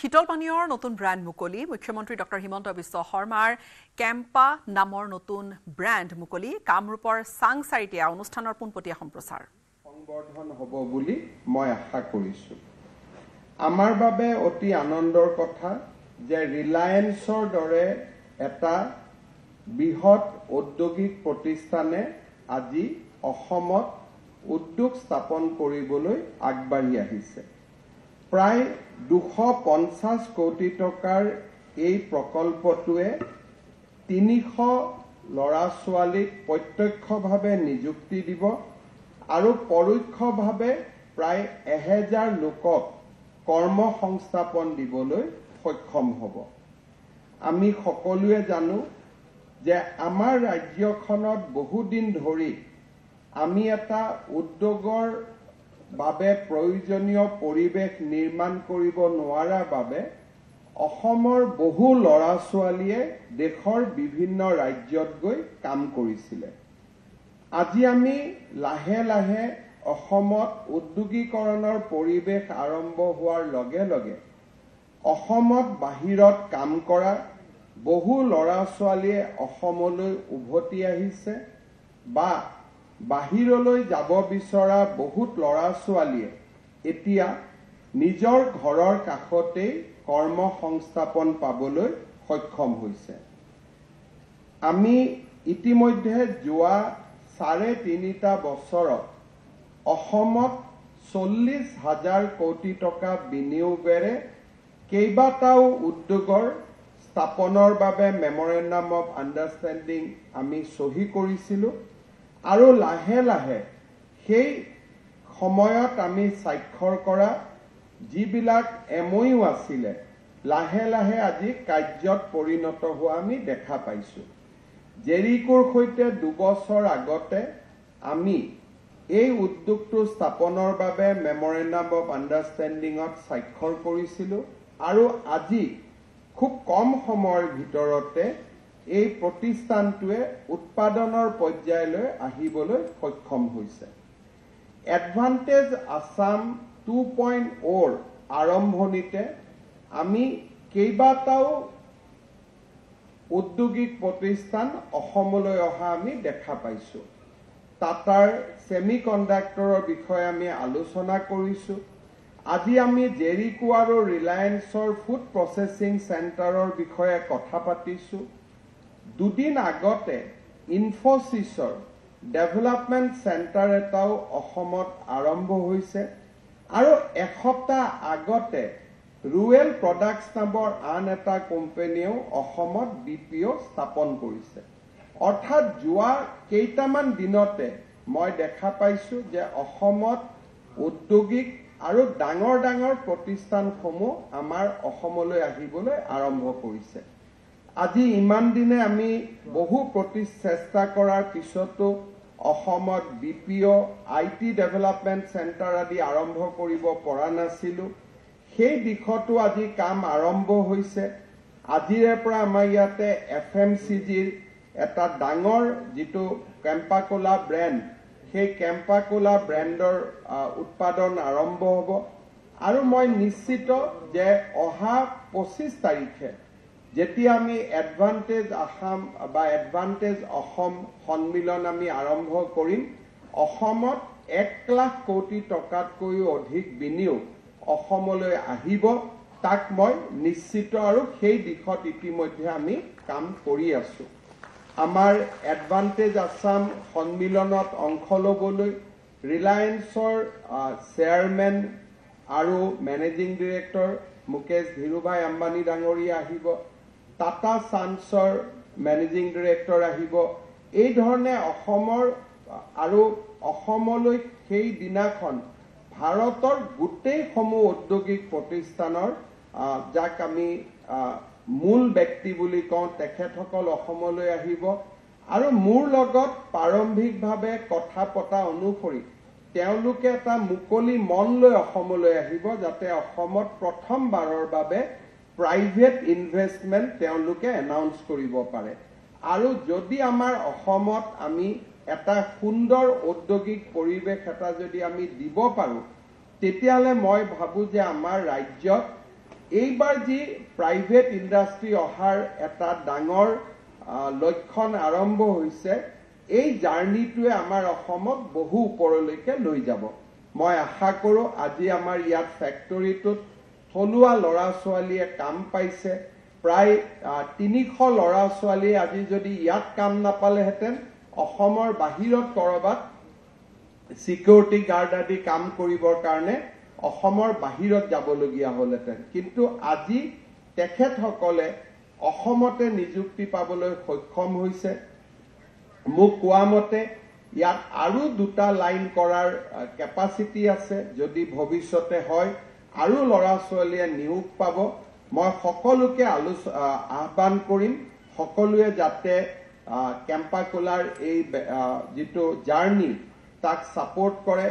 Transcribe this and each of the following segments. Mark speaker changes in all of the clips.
Speaker 1: শীতল পানীয়ৰ নতুন ব্ৰ্যান্ড মুকলি মুখ্যমন্ত্ৰী ডক্টৰ হিমন্ত বিশ্ব শৰ্মাৰ কেম্পা নামৰ নতুন ব্ৰ্যান্ড মুকলি কামৰূপৰ সাংসাৰিটিয়া অনুষ্ঠানৰ পোনপটীয়া সম্প্ৰচাৰ
Speaker 2: সংবৰ্ধন হ'ব বুলি মই আশা কৰিছো আমাৰ বাবে অতি আনন্দৰ কথা যে ৰিলায়েন্সৰ দৰে এটা বৃহৎ ঔদ্যোগিক প্ৰতিষ্ঠানে আজি অসমত উদ্যোগ স্থাপন কৰিবলৈ আগবাঢ়ি আহিছে প্ৰায় 250 কোটি টকাৰ এই প্ৰকল্পটোৱে 300 লৰা ছোৱালীক প্ৰত্যক্ষভাৱে নিযুক্তি দিব আৰু পৰোক্ষভাৱে প্ৰায় 1000 লোকক কৰ্মসংস্থাপন দিবলৈ সক্ষম হ'ব আমি সকলোৱে জানো যে আমাৰ ৰাজ্যখনত বহুদিন ধৰি আমি এটা উদ্যোগৰ বাবে প্ৰয়োজনীয় পৰিৱেশ নিৰ্মাণ কৰিব নোৱাৰাৰ বাবে অসমৰ বহু লৰা ছোৱালীয়ে দেশৰ বিভিন্ন ৰাজ্যত গৈ কাম কৰিছিল আজি আমি লাহে লাহে অসমত উদ্যোগীকৰণৰ পৰিৱেশ আৰম্ভ হোৱাৰ লগে লগে অসমত বাহিৰত কাম কৰা বহু লৰা ছোৱালীয়ে অসমলৈ উভতি আহিছে বা বাহিৰলৈ যাব বিচৰা বহুত লৰা ছোৱালীয়ে এতিয়া নিজৰ ঘৰৰ কাষতে কৰ্মসংস্থাপন পাবলৈ সক্ষম হৈছে আমি ইতিমধ্যে যোৱা 3.5 বছৰত অসমত 40,000 কোটি টকা বিনিয়োগেৰে কেইবাটাও উদ্যোগৰ স্থাপনৰ বাবে মেমৰেণ্ডাম অফ আণ্ডাৰষ্টেণ্ডিং আমি সহি কৰিছিলো আৰু লাহে লাহে সেই সময়ত আমি স্বাক্ষৰ কৰা যিবিলাক এমঅইউ আছিল লাহে লাহে আজি কাৰ্যত পৰিণত হোৱা আমি দেখা পাইছো জেৰিকোৰ সৈতে 2 বছৰ আগতে আমি এই উদ্যোগটো স্থাপনৰ বাবে মেমৰেণ্ডাম অফ আণ্ডাৰষ্টেণ্ডিংত স্বাক্ষৰ কৰিছিলো আৰু আজি খুব কম সময়ৰ ভিতৰতে এই প্ৰতিষ্ঠানটোৱে উৎপাদনৰ পৰ্যায়লৈ আহিবলৈ সক্ষম হৈছে এডভান্টেজ আসাম 2.0 আৰম্ভণিতে আমি কেইবাটাও উদ্যোগিক প্ৰতিষ্ঠান অসমলৈ অহা আমি দেখা পাইছো টাটাৰ সেমিকণ্ডাক্টৰৰ বিষয়ে আমি আলোচনা কৰিছো আজি আমি জেৰিকো আৰু ৰিলায়েন্সৰ ফুড প্ৰসেছিং চেণ্টাৰৰ বিষয়ে কথা পাতিছো দুদিন আগতে ইনফোসিসৰ ডেভেলপমেন্ট চেণ্টাৰ এটাও অসমত আৰম্ভ হৈছে আৰু এসপ্তাহ আগতে ৰুৱেল প্ৰডাক্টছ নামৰ আন এটা কোম্পানীও অসমত বিপিও স্থাপন কৰিছে অৰ্থাৎ যোৱা কেইটামান দিনতে মই দেখা পাইছো যে অসমত উদ্যোগিক আৰু ডাঙৰ ডাঙৰ প্ৰতিষ্ঠানসমূহ আমাৰ অসমলৈ আহিবলৈ আৰম্ভ কৰিছে আজি ইমান দিনে আমি বহু চেষ্টা কৰাৰ পিছতো অসমত বিপিও আইটি ডেভেলপমেন্ট চেণ্টাৰ আদি আৰম্ভ কৰিব পৰা নাছিলো সেই দিশতো আজি কাম আৰম্ভ হৈছে আজিৰে পৰা আমাৰ ইয়াতে এফএমচিজিৰ এটা ডাঙৰ যিটো কেম্পাকোলা ব্ৰেণ্ড সেই কেম্পাকোলা ব্ৰেণ্ডৰ উৎপাদন আৰম্ভ হ'ব আৰু মই নিশ্চিত যে অহা 25 তাৰিখে যেতিয়া আমি এডভান্টেজ আসাম বা এডভান্টেজ অসম সন্মিলন আমি আৰম্ভ কৰিম অসমত 1 লাখ কোটি টকাতকৈও অধিক বিনিয়োগ অসমলৈ আহিব তাক মই নিশ্চিত আৰু সেই দিশত ইতিমধ্যে আমি কাম কৰি আছো আমাৰ এডভান্টেজ আসাম সন্মিলনত অংশ ল'বলৈ ৰিলায়েন্সৰ চেয়াৰমেন আৰু মেনেজিং ডিৰেক্টৰ মুকেশ ধীৰুভাই আম্বানী ডাঙৰীয়া আহিব টাটা চান্সৰ মেনেজিং ডিৰেক্টৰ আহিব এই ধৰণে অসমৰ আৰু অসমলৈ সেই দিনাখন ভাৰতৰ গোটেই সমূহ ঔদ্যোগিক প্ৰতিষ্ঠানৰ যাক আমি মূল ব্যক্তি বুলি কওঁ তেখেতসকল অসমলৈ আহিব আৰু মোৰ লগত প্ৰাৰম্ভিকভাৱে কথা পতা অনুসৰি তেওঁলোকে এটা মুকলি মন লৈ অসমলৈ আহিব যাতে অসমত প্ৰথমবাৰৰ বাবে প্ৰাইভেট ইনভেষ্টমেন্ট তেওঁলোকে এনাউন্স কৰিব পাৰে আৰু যদি আমাৰ অসমত আমি এটা সুন্দৰ ঔদ্যোগিক পৰিৱেশ এটা যদি আমি দিব পাৰো তেতিয়ালে মই ভাবো যে আমাৰ ৰাজ্যত এইবাৰ যি প্ৰাইভেট ইণ্ডাষ্ট্ৰী অহাৰ এটা ডাঙৰ লক্ষণ আৰম্ভ হৈছে এই জাৰ্নিটোৱে আমাৰ অসমক বহু ওপৰলৈকে লৈ যাব মই আশা কৰো আজি আমাৰ ইয়াত ফেক্টৰীটোত থলুৱা ল'ৰা ছোৱালীয়ে কাম পাইছে প্ৰায় 300 ল'ৰা ছোৱালী আজি যদি ইয়াত কাম নাপালেহেঁতেন অসমৰ বাহিৰত কৰবাত সিকিউৰিটি গাৰ্ড আদি কাম কৰিবৰ কাৰণে অসমৰ বাহিৰত যাবলগীয়া হ'লহেঁতেন কিন্তু আজি তেখেতসকলে অসমতে নিযুক্তি পাবলৈ সক্ষম হৈছে মোক কোৱা মতে ইয়াত আৰু দুটা লাইন কৰাৰ কেপাচিটি আছে যদি ভৱিষ্যতে হয় আৰু ল'ৰা ছোৱালীয়ে নিয়োগ পাব মই সকলোকে আহ্বান কৰিম সকলোৱে যাতে কেম্পাকোলাৰ এই যেটো জাৰ্নি তাক সাপোৰ্ট কৰে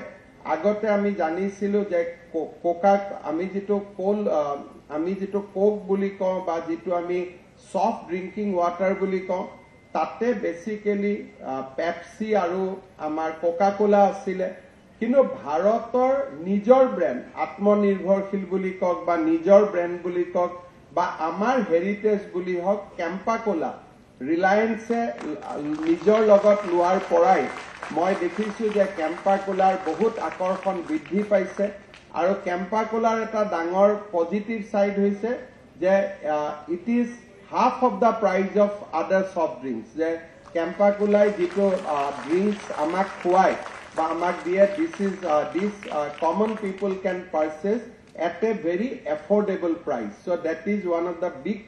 Speaker 2: আগতে আমি জানিছিলো যে কোকাক আমি যেটো কোক বুলি কওঁ বা যেটো আমি সফট ড্ৰিংকিং ওয়াটাৰ বুলি কওঁ তাতে বেসিক্যালি পেপসি আৰু আমাৰ কোকা-কোলা আছিলে কিন্তু ভাৰতৰ নিজৰ ব্ৰ্যান্ড আত্মনিৰ্ভৰশীল বুলি কক বা নিজৰ ব্ৰ্যান্ড বুলি কক বা আমাৰ হেৰিটেজ বুলি হক কেম্পাকোলা ৰিলায়েন্সে নিজৰ লগত লোৱাৰ পৰাই মই দেখিছো যে কেম্পাকোলাৰ বহুত আকৰ্ষণ বৃদ্ধি পাইছে আৰু কেম্পাকোলাৰ এটা ডাঙৰ পজিটিভ সাইড হৈছে যে it is half of the price of other soft drinks যে কেম্পাকোলাই যেটো drinks আমাক খুৱায় বা আমাক দিয়ে this common people can purchase at a very affordable price so that is one of the big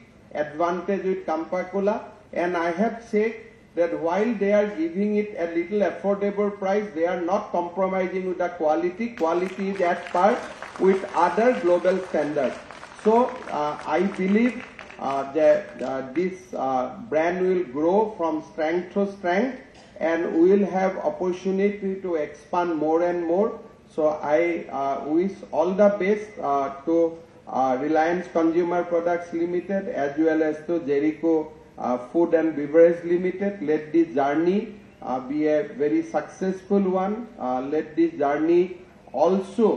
Speaker 2: advantage with Kempakola and I have said that while they are giving it a little affordable price they are not compromising with the quality is at par with other global standards so I believe that this brand will grow from strength to strength and we will have opportunity to expand more and more. So I wish all the best to Reliance Consumer Products Limited as well as to Jericho Food and Beverage Limited. Let this journey be a very successful one. Let this journey also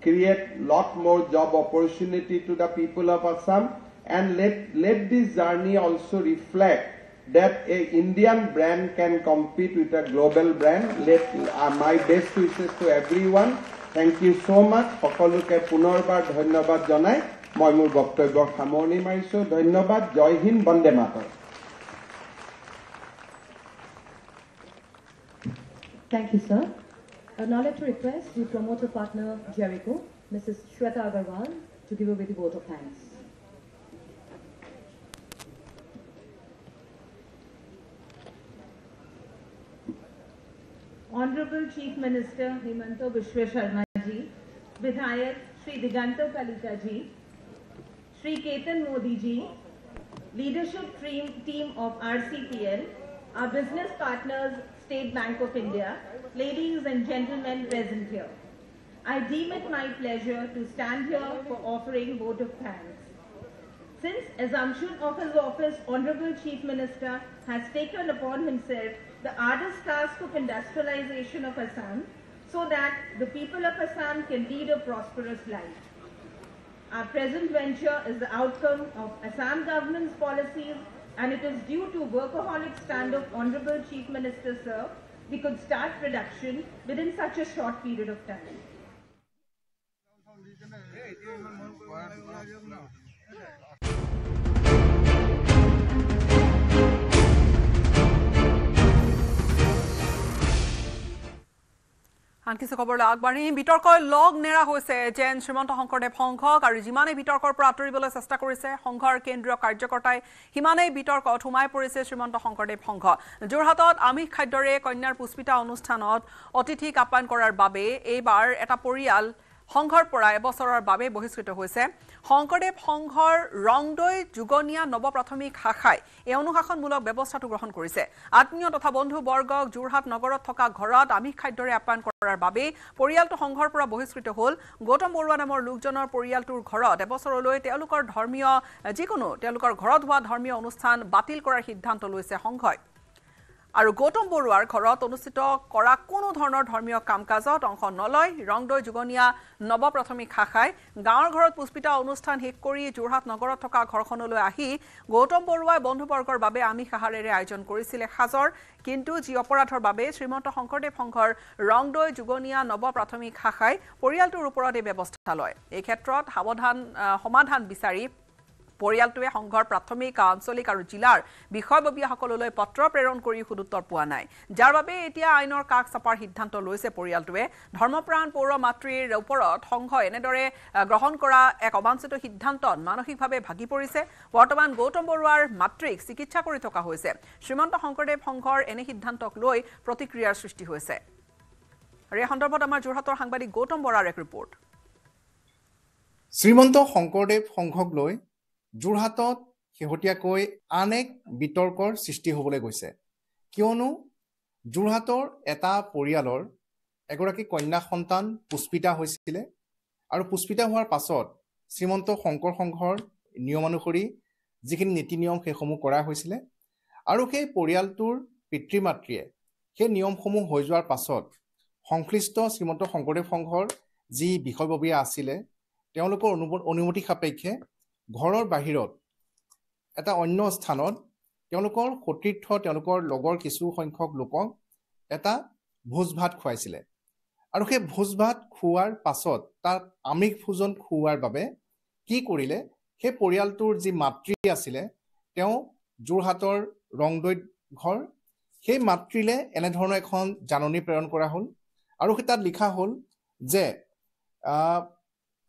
Speaker 2: create lot more job opportunity to the people of Assam. And let this journey also reflect that a Indian brand can compete with a global brand. Let my best wishes to everyone. Thank you so much. সকলোকে পুনৰবাৰ ধন্যবাদ জনাই মই মোৰ বক্তব্য সামৰণি মাৰিছো ধন্যবাদ জয় Hind Vande Mataram
Speaker 3: Thank you sir. Now let me request the promoter partner Jericho Mrs. Shweta Agarwal to give away the vote of thanks.
Speaker 4: Honorable Chief Minister Himanta Biswa Sharma ji, Vidhayak Shri Diganto Kalika ji, Shri Ketan Modi ji, leadership team of RCPL, our business partners State Bank of India, ladies and gentlemen present here. I deem it my pleasure to stand here for offering vote of thanks. Since assumption of his office, Honorable Chief Minister has taken upon himself the arduous task of industrialization of Assam so that the people of Assam can lead a prosperous life. Our present venture is the outcome of Assam government's policies and it is due to workaholic stand of Honorable Chief Minister sir we could start production within such a short period of time.
Speaker 1: আনকি খবৰলৈ আগবাঢ়ি বিতৰ্কই লগ নেৰা হৈছে যেন শ্ৰীমন্ত শংকৰদেৱ সংঘক আৰু যিমানেই বিতৰ্কৰ পৰা আঁতৰিবলৈ চেষ্টা কৰিছে সংঘৰ কেন্দ্ৰীয় কাৰ্যকৰ্তাই সিমানেই বিতৰ্কত সোমাই পৰিছে শ্ৰীমন্ত শংকৰদেৱ সংঘ যোৰহাটত আমিষ খাদ্যৰে কন্যাৰ পুষ্পিতা অনুষ্ঠানত অতিথিক আপ্যায়ন কৰাৰ বাবে এইবাৰ এটা পৰিয়াল সংঘৰ পৰা এবছৰৰ বাবে বহিষ্কৃত হৈছে শংকৰদেৱ সংঘৰ ৰংদৈ যুগনীয়া নৱপ্ৰাথমিক শাখাই এই অনুশাসনমূলক ব্যৱস্থাটো গ্ৰহণ কৰিছে আত্মীয় তথা বন্ধু বৰ্গক যোৰহাট নগৰত থকা ঘৰত আমিষ খাদ্যৰে আপ্যায়ন কৰাৰ বাবে পৰিয়ালটো সংঘৰ পৰা বহিষ্কৃত হ'ল গৌতম বৰুৱা নামৰ লোকজনৰ পৰিয়ালটোৰ ঘৰত এবছৰলৈ তেওঁলোকৰ ধৰ্মীয় যিকোনো তেওঁলোকৰ ঘৰত হোৱা ধৰ্মীয় অনুষ্ঠান বাতিল কৰাৰ সিদ্ধান্ত লৈছে সংঘই আৰু গৌতম বৰুৱাৰ ঘৰত অনুষ্ঠিত কৰা কোনো ধৰণৰ ধৰ্মীয় কাম-কাজত অংশ নলয় ৰংদৈ যুগনীয়া নৱ প্ৰাথমিক শাখাই গাঁৱৰ ঘৰত পুষ্পিতা অনুষ্ঠান শেষ কৰি যোৰহাট নগৰত থকা ঘৰখনলৈ আহি গৌতম বৰুৱাই বন্ধুবৰ্গৰ বাবে আমিষ আহাৰেৰে আয়োজন কৰিছিল সাজৰ কিন্তু যি অপৰাধৰ বাবে শ্ৰীমন্ত শংকৰদেৱ সংঘৰ ৰংদৈ যুগনীয়া নৱ প্ৰাথমিক শাখাই পৰিয়ালটোৰ ওপৰত এই ব্যৱস্থা লয় এই ক্ষেত্ৰত সমাধান বিচাৰি পৰিয়ালটোৱে সংঘৰ প্ৰাথমিক আঞ্চলিক আৰু জিলাৰ বিষয়ববীয়াসকললৈ পত্ৰ প্ৰেৰণ কৰি সুদুত্তৰ পোৱা নাই যাৰ বাবে এতিয়া আইনৰ কাষ চাপাৰ সিদ্ধান্ত লৈছে পৰিয়ালটোৱে ধৰ্মপ্ৰাণ পৌৰ মাতৃৰ ওপৰত সংঘ এনেদৰে গ্ৰহণ কৰা এক অবাঞ্ছিত সিদ্ধান্তত মানসিকভাৱে ভাগি পৰিছে বৰ্তমান গৌতম বৰুৱাৰ মাতৃক চিকিৎসা কৰি থকা হৈছে শ্ৰীমন্ত শংকৰদেৱ সংঘৰ এনে সিদ্ধান্তক লৈ প্ৰতিক্ৰিয়াৰ সৃষ্টি হৈছে আৰু এই সন্দৰ্ভত আমাৰ যোৰহাটৰ সাংবাদিক গৌতম বৰাৰ এক ৰিপৰ্ট
Speaker 5: শ্ৰীমন্ত শংকৰদেৱ সংঘক লৈ যোৰহাটত শেহতীয়াকৈ আন এক বিতৰ্কৰ সৃষ্টি হ'বলৈ গৈছে কিয়নো যোৰহাটৰ এটা পৰিয়ালৰ এগৰাকী কন্যা সন্তান পুষ্পিতা হৈছিল আৰু পুষ্পিতা হোৱাৰ পাছত শ্ৰীমন্ত শংকৰ সংঘৰ নিয়মানুসৰি যিখিনি নীতি নিয়ম সেইসমূহ কৰা হৈছিল আৰু সেই পৰিয়ালটোৰ পিতৃ মাতৃয়ে সেই নিয়মসমূহ হৈ যোৱাৰ পাছত সংশ্লিষ্ট শ্ৰীমন্ত শংকৰদেৱ সংঘৰ যি বিষয়ববীয়া আছিল তেওঁলোকৰ অনুমতি সাপেক্ষে ঘৰৰ বাহিৰত এটা অন্য স্থানত তেওঁলোকৰ সতীৰ্থ তেওঁলোকৰ লগৰ কিছু সংখ্যক লোকক এটা ভোজ ভাত খুৱাইছিলে আৰু সেই ভোজ ভাত খোৱাৰ পাছত তাত আমিষ ভোজন খুওৱাৰ বাবে কি কৰিলে সেই পৰিয়ালটোৰ যি মাতৃ আছিলে তেওঁ যোৰহাটৰ ৰংদৈত ঘৰ সেই মাতৃলে এনেধৰণৰ এখন জাননী প্ৰেৰণ কৰা হ'ল আৰু তাত লিখা হ'ল যে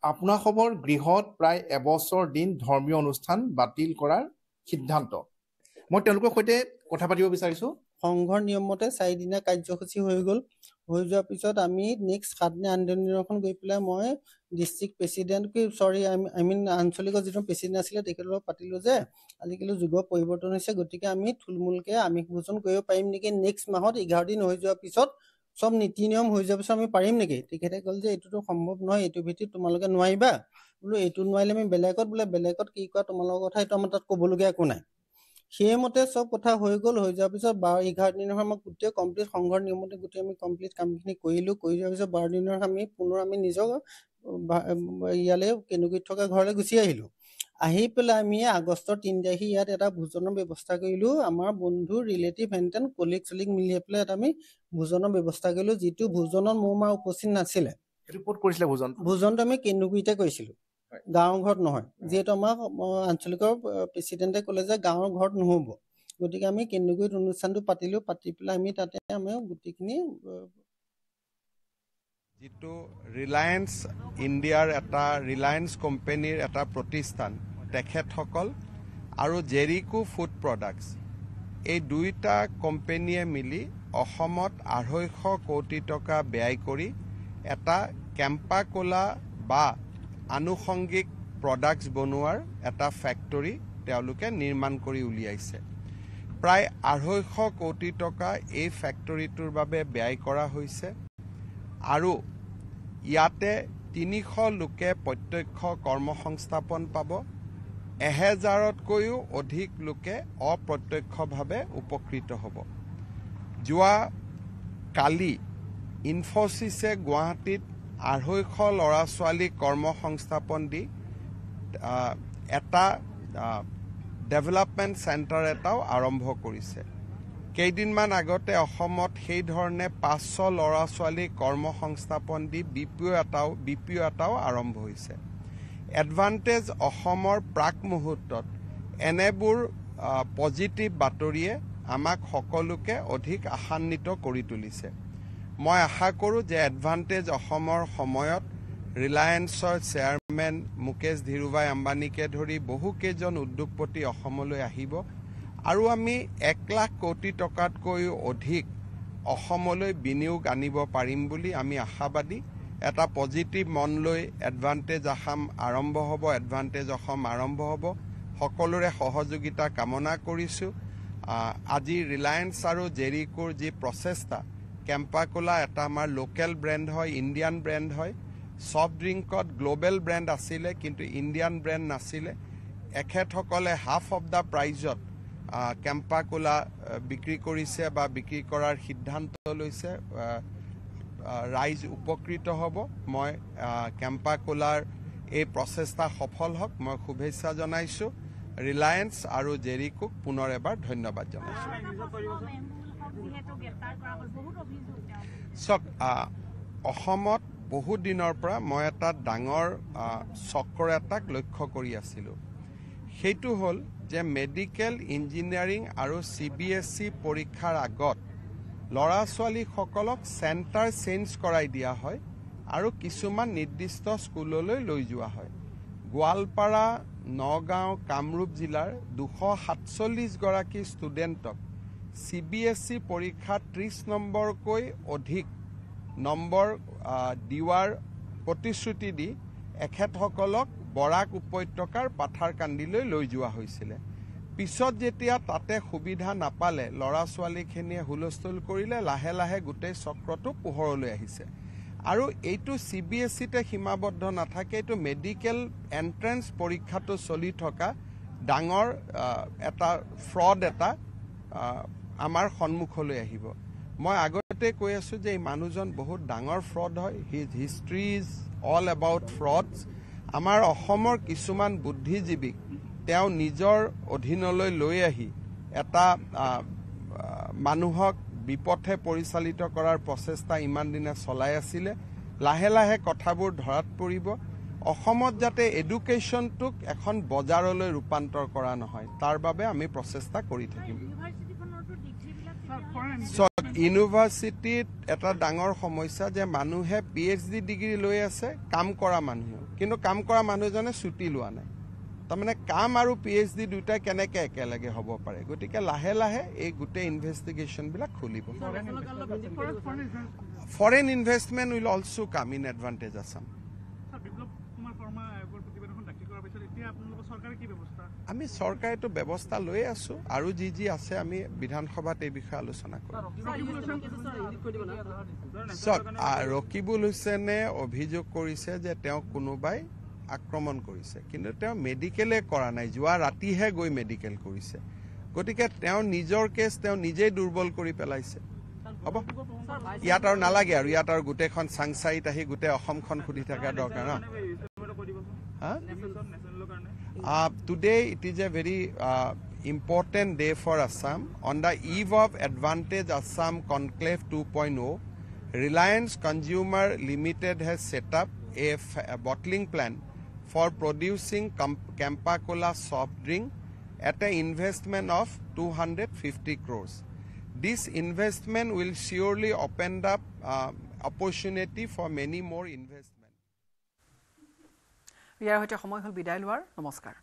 Speaker 5: আপোনাসবৰ গৃহত প্ৰায় এবছৰ দিন ধৰ্মীয় অনুষ্ঠান বাতিল কৰাৰ সিদ্ধান্ত মই তেওঁলোকৰ সৈতে কথা পাতিব বিচাৰিছো
Speaker 6: সংঘৰ নিয়মমতে 4 দিনীয়া কাৰ্যসূচী হৈ গ'ল হৈ যোৱাৰ পিছত আমি নেক্সট 7 দিনীয়া আন্দোলনখন গৈ পেলাই মই ডিষ্ট্ৰিক্ট প্ৰেচিডেণ্ট আঞ্চলিকৰ যিটো প্ৰেচিডেণ্ট আছিলে তেখেতৰ পাতিলো যে আজিকালি যুগৰ পৰিৱৰ্তন হৈছে গতিকে আমি থুলমূলকে আমিষ ভোজন কৰিব পাৰিম নেকি নেক্সট মাহত 11 দিন হৈ যোৱাৰ পিছত সব নীতি নিয়ম হৈ যোৱাৰ পিছত আমি পাৰিম নেকি তেখেতে ক'ল যে এইটোতো সম্ভৱ নহয় এইটো ভিত্তিত তোমালোকে নোৱাৰিবা বোলো এইটো নোৱাৰিলে আমি বেলেগত কি কৰা তোমালোকৰ কথা এইটো আমাৰ তাত ক'বলগীয়া একো নাই সেইমতে সব কথা হৈ গ'ল হৈ যোৱাৰ পিছত 11 দিনৰ আমাক গোটেই কমপ্লিট সংঘৰ নিয়মতে গোটেই আমি কমপ্লিট কামখিনি কৰিলো কৰি যোৱাৰ পিছত 12 দিনৰ আমি পুনৰ আমি নিজৰ ইয়ালে কেনুগুৰিত থকা ঘৰলৈ গুচি আহিলো আহি পেলাই আমি আগষ্টৰ 3 তাৰিখে ইয়াত এটা ভোজনৰ ব্যৱস্থা কৰিলো আমাৰ বন্ধু ৰিলেটিভ এণ্ড কলিগ মিলি পেলাই আমি ভোজনৰ ব্যৱস্থা কৰিলো যিটো ভোজনত মোৰ মা উপস্থিত নাছিলে
Speaker 5: ৰিপৰ্ট কৰিছিলে
Speaker 6: ভোজনটো আমি কেনুগুৰিতে কৰিছিলো গাঁৱৰ ঘৰত নহয় যিহেতু আমাৰ আঞ্চলিকৰ প্ৰেচিডেণ্টে ক'লে যে গাঁৱৰ ঘৰত নহ'ব গতিকে আমি কেনুগুৰিত অনুষ্ঠানটো পাতি পেলাই আমি তাতে আমি গোটেইখিনি
Speaker 7: যিটো ৰিলায়েন্স ইণ্ডিয়াৰ এটা ৰিলায়েন্স কোম্পানীৰ এটা প্ৰতিষ্ঠান তেখেতসকল আৰু জেৰিকো ফুড প্ৰডাক্টছ এই দুইটা কোম্পানীয়ে মিলি অসমত 250 কোটি টকা ব্যয় কৰি এটা কেম্পা কোলা বা আনুষংগিক প্ৰডাক্টছ বনোৱাৰ এটা ফেক্টৰী তেওঁলোকে নিৰ্মাণ কৰি উলিয়াইছে প্ৰায় 250 কোটি টকা এই ফেক্টৰীটোৰ বাবে ব্যয় কৰা হৈছে আৰু ইয়াতে 300 লোকে প্ৰত্যক্ষ কৰ্মসংস্থাপন পাব 1000তকৈও অধিক লোকে অপ্ৰত্যক্ষভাৱে উপকৃত হ'ব যোৱা কালি ইনফোসিছে গুৱাহাটীত 250 ল'ৰা ছোৱালী কৰ্মসংস্থাপন দি এটা ডেভেলপমেণ্ট চেণ্টাৰ এটাও আৰম্ভ কৰিছে কেইদিনমান আগতে অসমত সেই ধৰণে 500 ল'ৰা ছোৱালী কৰ্মসংস্থাপন দি বিপিও এটাও আৰম্ভ হৈছে এডভান্টেজ অসমৰ প্ৰাক মুহূৰ্তত এনেবোৰ পজিটিভ বাতৰিয়ে আমাক সকলোকে অধিক আশান্বিত কৰি তুলিছে মই আশা কৰোঁ যে এডভান্টেজ অসমৰ সময়ত ৰিলায়েন্সৰ চেয়াৰমেন মুকেশ ধীৰুভাই আম্বানীকে ধৰি বহুকেইজন উদ্যোগপতি অসমলৈ আহিব আৰু আমি 1 লাখ কোটি টকাতকৈও অধিক অসমলৈ বিনিয়োগ আনিব পাৰিম বুলি আমি আশাবাদী এটা পজিটিভ মন লৈ এডভান্টেজ অসম আৰম্ভ হ'ব সকলোৰে সহযোগিতা কামনা কৰিছোঁ আজি ৰিলায়েন্স আৰু জেৰিকোৰ যি প্ৰচেষ্টা কেম্পা কোলা এটা আমাৰ লোকেল ব্ৰেণ্ড হয় ইণ্ডিয়ান ব্ৰেণ্ড হয় সফট ড্ৰিংকত গ্লোবেল ব্ৰেণ্ড আছিলে কিন্তু ইণ্ডিয়ান ব্ৰেণ্ড নাছিলে এখেতসকলে হাফ অফ দ্য প্ৰাইজত কেম্পা কোলা বিক্ৰী কৰিছে বা বিক্ৰী কৰাৰ সিদ্ধান্ত লৈছে ৰাইজ উপকৃত হ'ব মই কেম্পা কোলাৰ এই প্ৰচেষ্টা সফল হওক মই শুভেচ্ছা জনাইছোঁ ৰিলায়েন্স আৰু জেৰিকোক পুনৰ এবাৰ ধন্যবাদ জনাইছোঁ চক অসমত বহু দিনৰ পৰা মই এটা ডাঙৰ চক্ৰ এটাক লক্ষ্য কৰি আছিলোঁ সেইটো হ'ল যে মেডিকেল ইঞ্জিনিয়াৰিং আৰু CBSE পৰীক্ষাৰ আগত ল'ৰা ছোৱালীসকলক চেণ্টাৰ চেঞ্জ কৰাই দিয়া হয় আৰু কিছুমান নিৰ্দিষ্ট স্কুললৈ লৈ যোৱা হয় গোৱালপাৰা নগাঁও কামৰূপ জিলাৰ 247 গৰাকী ষ্টুডেণ্টক CBSE পৰীক্ষাত 30 নম্বৰকৈ অধিক নম্বৰ দিৱাৰ প্ৰতিশ্ৰুতি দি এখেতসকলক বৰাক উপত্যকাৰ পাথাৰকান্দিলৈ লৈ যোৱা হৈছিলে পিছত যেতিয়া তাতে সুবিধা নাপালে ল'ৰা ছোৱালীখিনিয়ে হুলস্থুল কৰিলে লাহে লাহে গোটেই চক্ৰটো পোহৰলৈ আহিছে আৰু এইটো CBSEতে সীমাবদ্ধ নাথাকে এইটো মেডিকেল এন্ট্ৰেন্স পৰীক্ষাটো চলি থকা ডাঙৰ এটা ফ্ৰড এটা আমাৰ সন্মুখলৈ আহিব মই আগতে কৈ আছোঁ যে এই মানুহজন বহুত ডাঙৰ ফ্ৰড হয় his history is all about frauds আমাৰ অসমৰ কিছুমান বুদ্ধিজীৱীক তেওঁ নিজৰ অধীনলৈ লৈ আহি এটা মানুহক বিপথে পৰিচালিত কৰাৰ প্ৰচেষ্টা ইমান দিনে চলাই আছিলে লাহে লাহে কথাবোৰ ধৰাত পৰিব অসমত যাতে এডুকেশ্যনটোক এখন বজাৰলৈ ৰূপান্তৰ কৰা নহয় তাৰ বাবে আমি প্ৰচেষ্টা কৰি থাকিম ইউনিভাৰ্চিটিত এটা ডাঙৰ সমস্যা যে মানুহে PhD ডিগ্ৰী লৈ আছে কাম কৰা মানুহেও কিন্তু কাম কৰা মানুহজনে ছুটি লোৱা নাই তাৰমানে কাম আৰু PhD দুটাই কেনেকৈ একেলগে হ'ব পাৰে গতিকে লাহে লাহে এই গোটেই ইনভেষ্টিগেশ্যনবিলাক খুলিব foreign investment will also come in advantage Assam আমি চৰকাৰেতো ব্যৱস্থা লৈ আছোঁ আৰু যি আছে আমি বিধানসভাত এই বিষয়ে আলোচনা কৰিম ৰকিবুল হুছেইনে অভিযোগ কৰিছে যে তেওঁ কোনোবাই আক্ৰমণ কৰিছে কিন্তু তেওঁ মেডিকেলে কৰা নাই যোৱা ৰাতিহে গৈ মেডিকেল কৰিছে গতিকে তেওঁ নিজৰ কেছ তেওঁ নিজেই দুৰ্বল কৰি পেলাইছে হ'ব ইয়াত আৰু নালাগে আৰু ইয়াত আৰু গোটেইখন চাংচাৰিত আহি গোটেই অসমখন সুধি থকা দৰকাৰ ন Today it is a very important day for Assam. On the eve of Advantage Assam Conclave 2.0, Reliance Consumer Limited has set up a bottling plant for producing Campa Cola soft drink at an investment of 250 crores. This investment will surely open up opportunity for many more investment.
Speaker 1: ইয়াৰ হৈতে সময় হল বিদায় লোৱাৰ নমস্কাৰ